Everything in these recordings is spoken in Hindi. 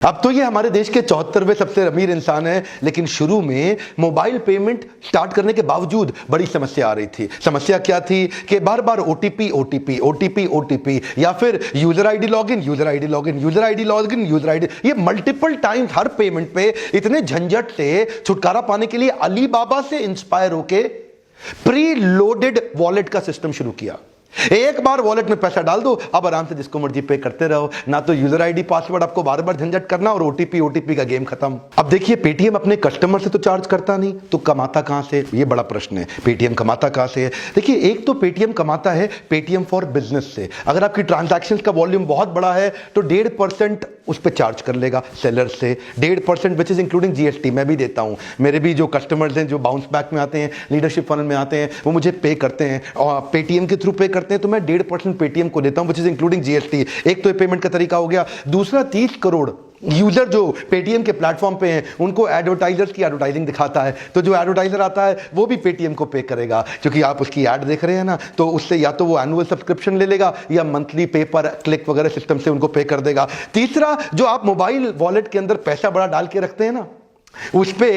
अब तो ये हमारे देश के 74वें सबसे अमीर इंसान हैं, लेकिन शुरू में मोबाइल पेमेंट स्टार्ट करने के बावजूद बड़ी समस्या आ रही थी। समस्या क्या थी कि बार बार ओटीपी या फिर user ID login, user ID, ये मल्टीपल टाइम्स हर पेमेंट पे। इतने झंझट से छुटकारा पाने के लिए अलीबाबा से इंस्पायर होके प्री लोडेड वॉलेट का सिस्टम शुरू किया। एक बार वॉलेट में पैसा डाल दो, अब आराम से जिसको मर्जी पे करते रहो, ना तो यूजर आईडी पासवर्ड आपको बार बार झंझट करना, और ओटीपी का गेम खत्म। अब देखिए, पेटीएम अपने कस्टमर से तो चार्ज करता नहीं, तो कमाता कहां से? ये बड़ा प्रश्न है। पेटीएम कमाता कहां से? देखिए, एक तो पेटीएम कमाता है पेटीएम फॉर बिजनेस से। अगर आपकी ट्रांजैक्शन का वॉल्यूम बहुत बड़ा है तो 1.5% उस पर चार्ज कर लेगा सेलर से, 1.5%, विच इज इंक्लूडिंग जीएसटी। मैं भी देता हूं, मेरे भी जो कस्टमर्स हैं जो बाउंस बैक में आते हैं, लीडरशिप फनल में आते हैं, वो मुझे पे करते हैं और पेटीएम के थ्रू पे करते हैं, तो मैं 1.5% पेटीएम को देता हूं, विच इज इंक्लूडिंग जीएसटी। एक तो ये पेमेंट का तरीका हो गया। दूसरा, 30 करोड़ यूजर जो पेटीएम के प्लेटफॉर्म पे हैं, उनको एडवर्टाइजर्स की एडवर्टाइजिंग दिखाता है, तो जो एडवर्टाइजर आता है वो भी पेटीएम को पे करेगा, क्योंकि आप उसकी ऐड देख रहे हैं ना, तो उससे या तो वो एनुअल सब्सक्रिप्शन ले लेगा या मंथली पे पर क्लिक वगैरह सिस्टम से उनको पे कर देगा। तीसरा, जो आप मोबाइल वॉलेट के अंदर पैसा बड़ा डाल के रखते हैं ना, उस पे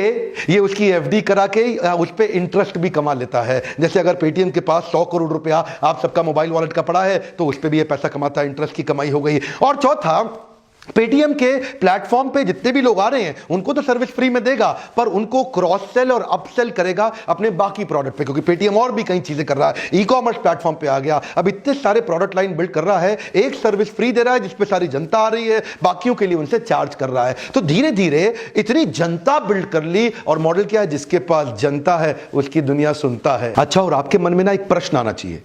ये उसकी एफडी करा के उस पे इंटरेस्ट भी कमा लेता है। जैसे अगर पेटीएम के पास 100 करोड़ रुपया आप सबका मोबाइल वॉलेट का पड़ा है, तो उस पे भी ये पैसा कमाता है, इंटरेस्ट की कमाई हो गई। और चौथा, पेटीएम के प्लेटफॉर्म पे जितने भी लोग आ रहे हैं उनको तो सर्विस फ्री में देगा, पर उनको क्रॉस सेल और अपसेल करेगा अपने बाकी प्रोडक्ट पे, क्योंकि पेटीएम और भी कई चीजें कर रहा है। ई कॉमर्स प्लेटफॉर्म पे आ गया, अब इतने सारे प्रोडक्ट लाइन बिल्ड कर रहा है, एक सर्विस फ्री दे रहा है जिसपे सारी जनता आ रही है, बाकियों के लिए उनसे चार्ज कर रहा है। तो धीरे धीरे इतनी जनता बिल्ड कर ली, और मॉडल क्या है? जिसके पास जनता है उसकी दुनिया सुनता है। अच्छा, और आपके मन में ना एक प्रश्न आना चाहिए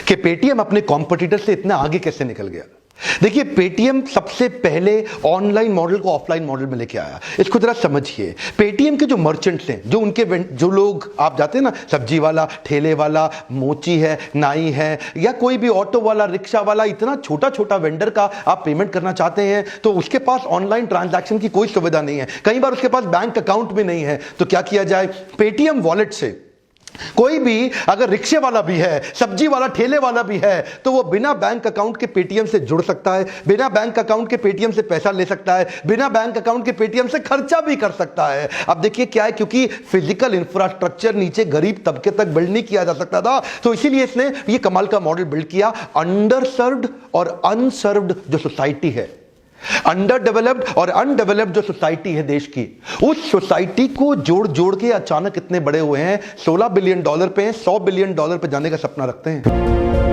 कि पेटीएम अपने कॉम्पिटिटर से इतना आगे कैसे निकल गया। देखिए, पेटीएम सबसे पहले ऑनलाइन मॉडल को ऑफलाइन मॉडल में लेके आया। इसको जरा समझिए। पेटीएम के जो मर्चेंट्स हैं, जो लोग आप जाते हैं ना, सब्जी वाला, ठेले वाला, मोची है, नाई है, या कोई भी ऑटो वाला, रिक्शा वाला, इतना छोटा छोटा वेंडर का आप पेमेंट करना चाहते हैं, तो उसके पास ऑनलाइन ट्रांजैक्शन की कोई सुविधा नहीं है, कई बार उसके पास बैंक अकाउंट भी नहीं है। तो क्या किया जाए? पेटीएम वॉलेट से कोई भी अगर रिक्शे वाला भी है, सब्जी वाला, ठेले वाला भी है, तो वो बिना बैंक अकाउंट के पेटीएम से जुड़ सकता है, बिना बैंक अकाउंट के पेटीएम से पैसा ले सकता है, बिना बैंक अकाउंट के पेटीएम से खर्चा भी कर सकता है। अब देखिए क्या है, क्योंकि फिजिकल इंफ्रास्ट्रक्चर नीचे गरीब तबके तक बिल्ड नहीं किया जा सकता था, तो इसीलिए इसने ये कमाल का मॉडल बिल्ड किया। अंडर सर्व्ड और अनसर्व्ड जो सोसाइटी है, अंडर डेवलप्ड और अनडेवलप्ड जो सोसाइटी है देश की, उस सोसाइटी को जोड़ जोड़ के अचानक इतने बड़े हुए हैं। $16 बिलियन पे हैं, $100 बिलियन पे जाने का सपना रखते हैं।